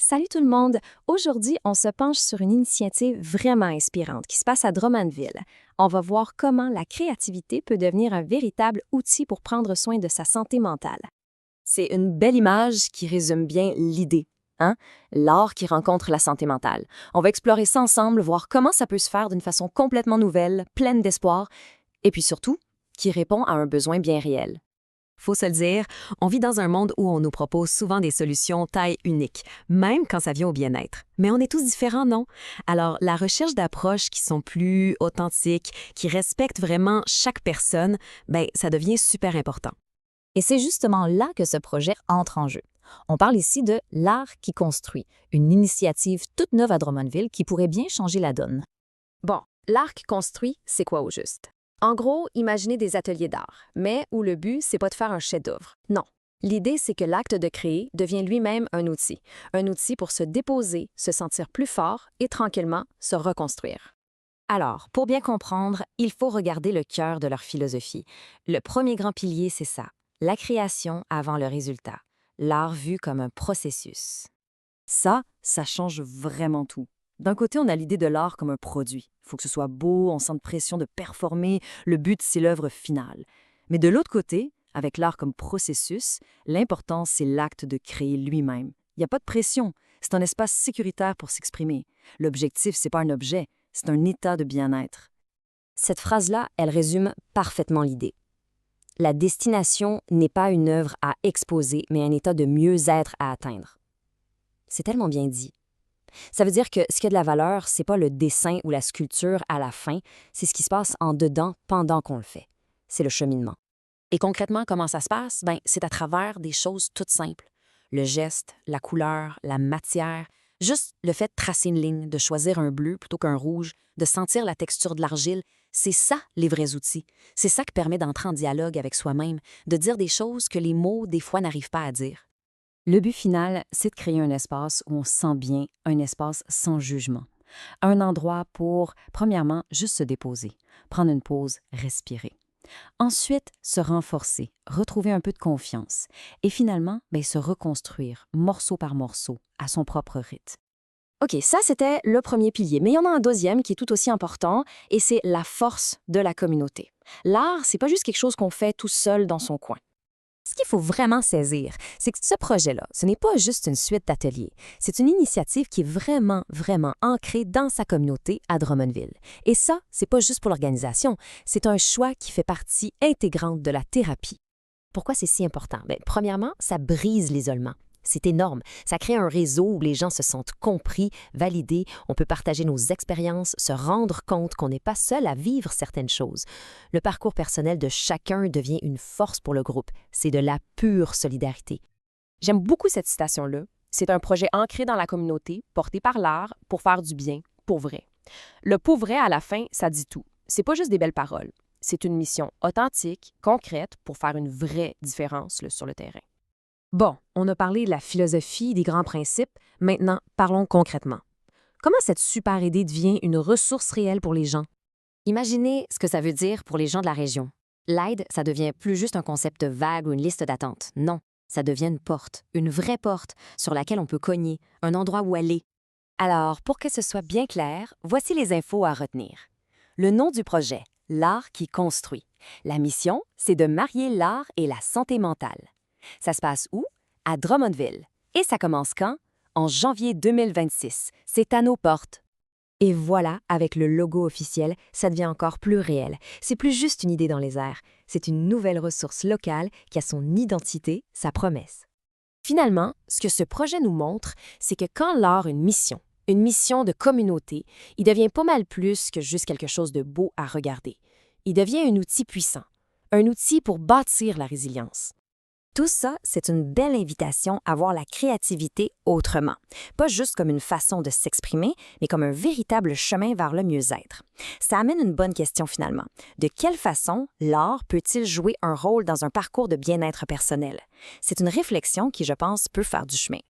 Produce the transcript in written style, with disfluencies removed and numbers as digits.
Salut tout le monde! Aujourd'hui, on se penche sur une initiative vraiment inspirante qui se passe à Drummondville. On va voir comment la créativité peut devenir un véritable outil pour prendre soin de sa santé mentale. C'est une belle image qui résume bien l'idée, hein? L'art qui rencontre la santé mentale. On va explorer ça ensemble, voir comment ça peut se faire d'une façon complètement nouvelle, pleine d'espoir, et puis surtout, qui répond à un besoin bien réel. Faut se le dire, on vit dans un monde où on nous propose souvent des solutions taille unique, même quand ça vient au bien-être. Mais on est tous différents, non? Alors, la recherche d'approches qui sont plus authentiques, qui respectent vraiment chaque personne, ça devient super important. Et c'est justement là que ce projet entre en jeu. On parle ici de l'art qui construit, une initiative toute neuve à Drummondville qui pourrait bien changer la donne. Bon, l'art qui construit, c'est quoi au juste? En gros, imaginez des ateliers d'art, mais où le but, c'est pas de faire un chef-d'œuvre. Non. L'idée, c'est que l'acte de créer devient lui-même un outil pour se déposer, se sentir plus fort et tranquillement se reconstruire. Alors, pour bien comprendre, il faut regarder le cœur de leur philosophie. Le premier grand pilier, c'est ça, la création avant le résultat, l'art vu comme un processus. Ça change vraiment tout. D'un côté, on a l'idée de l'art comme un produit. Il faut que ce soit beau, on sent pression de performer, le but, c'est l'œuvre finale. Mais de l'autre côté, avec l'art comme processus, l'important, c'est l'acte de créer lui-même. Il n'y a pas de pression, c'est un espace sécuritaire pour s'exprimer. L'objectif, c'est pas un objet, c'est un état de bien-être. Cette phrase-là, elle résume parfaitement l'idée. La destination n'est pas une œuvre à exposer, mais un état de mieux-être à atteindre. C'est tellement bien dit. Ça veut dire que ce qui a de la valeur, c'est pas le dessin ou la sculpture à la fin, c'est ce qui se passe en dedans pendant qu'on le fait. C'est le cheminement. Et concrètement, comment ça se passe? C'est à travers des choses toutes simples. Le geste, la couleur, la matière, juste le fait de tracer une ligne, de choisir un bleu plutôt qu'un rouge, de sentir la texture de l'argile, c'est ça les vrais outils. C'est ça qui permet d'entrer en dialogue avec soi-même, de dire des choses que les mots, des fois, n'arrivent pas à dire. Le but final, c'est de créer un espace où on se sent bien, un espace sans jugement. Un endroit pour, premièrement, juste se déposer, prendre une pause, respirer. Ensuite, se renforcer, retrouver un peu de confiance. Et finalement, se reconstruire, morceau par morceau, à son propre rythme. OK, ça, c'était le premier pilier. Mais il y en a un deuxième qui est tout aussi important, et c'est la force de la communauté. L'art, c'est pas juste quelque chose qu'on fait tout seul dans son coin. Ce qu'il faut vraiment saisir, c'est que ce projet-là, ce n'est pas juste une suite d'ateliers. C'est une initiative qui est vraiment, vraiment ancrée dans sa communauté à Drummondville. Et ça, c'est pas juste pour l'organisation, c'est un choix qui fait partie intégrante de la thérapie. Pourquoi c'est si important? Premièrement, ça brise l'isolement. C'est énorme. Ça crée un réseau où les gens se sentent compris, validés. On peut partager nos expériences, se rendre compte qu'on n'est pas seul à vivre certaines choses. Le parcours personnel de chacun devient une force pour le groupe. C'est de la pure solidarité. J'aime beaucoup cette citation-là. C'est un projet ancré dans la communauté, porté par l'art, pour faire du bien, pour vrai. Le pour vrai, à la fin, ça dit tout. C'est pas juste des belles paroles. C'est une mission authentique, concrète, pour faire une vraie différence sur le terrain. Bon, on a parlé de la philosophie, des grands principes. Maintenant, parlons concrètement. Comment cette super idée devient une ressource réelle pour les gens? Imaginez ce que ça veut dire pour les gens de la région. L'aide, ça devient plus juste un concept vague ou une liste d'attente. Non, ça devient une porte, une vraie porte sur laquelle on peut cogner, un endroit où aller. Alors, pour que ce soit bien clair, voici les infos à retenir. Le nom du projet, l'art qui construit. La mission, c'est de marier l'art et la santé mentale. Ça se passe où? À Drummondville. Et ça commence quand? En janvier 2026. C'est à nos portes. Et voilà, avec le logo officiel, ça devient encore plus réel. C'est plus juste une idée dans les airs. C'est une nouvelle ressource locale qui a son identité, sa promesse. Finalement, ce que ce projet nous montre, c'est que quand l'art a une mission de communauté, il devient pas mal plus que juste quelque chose de beau à regarder. Il devient un outil puissant, un outil pour bâtir la résilience. Tout ça, c'est une belle invitation à voir la créativité autrement. Pas juste comme une façon de s'exprimer, mais comme un véritable chemin vers le mieux-être. Ça amène une bonne question finalement. De quelle façon l'art peut-il jouer un rôle dans un parcours de bien-être personnel? C'est une réflexion qui, je pense, peut faire du chemin.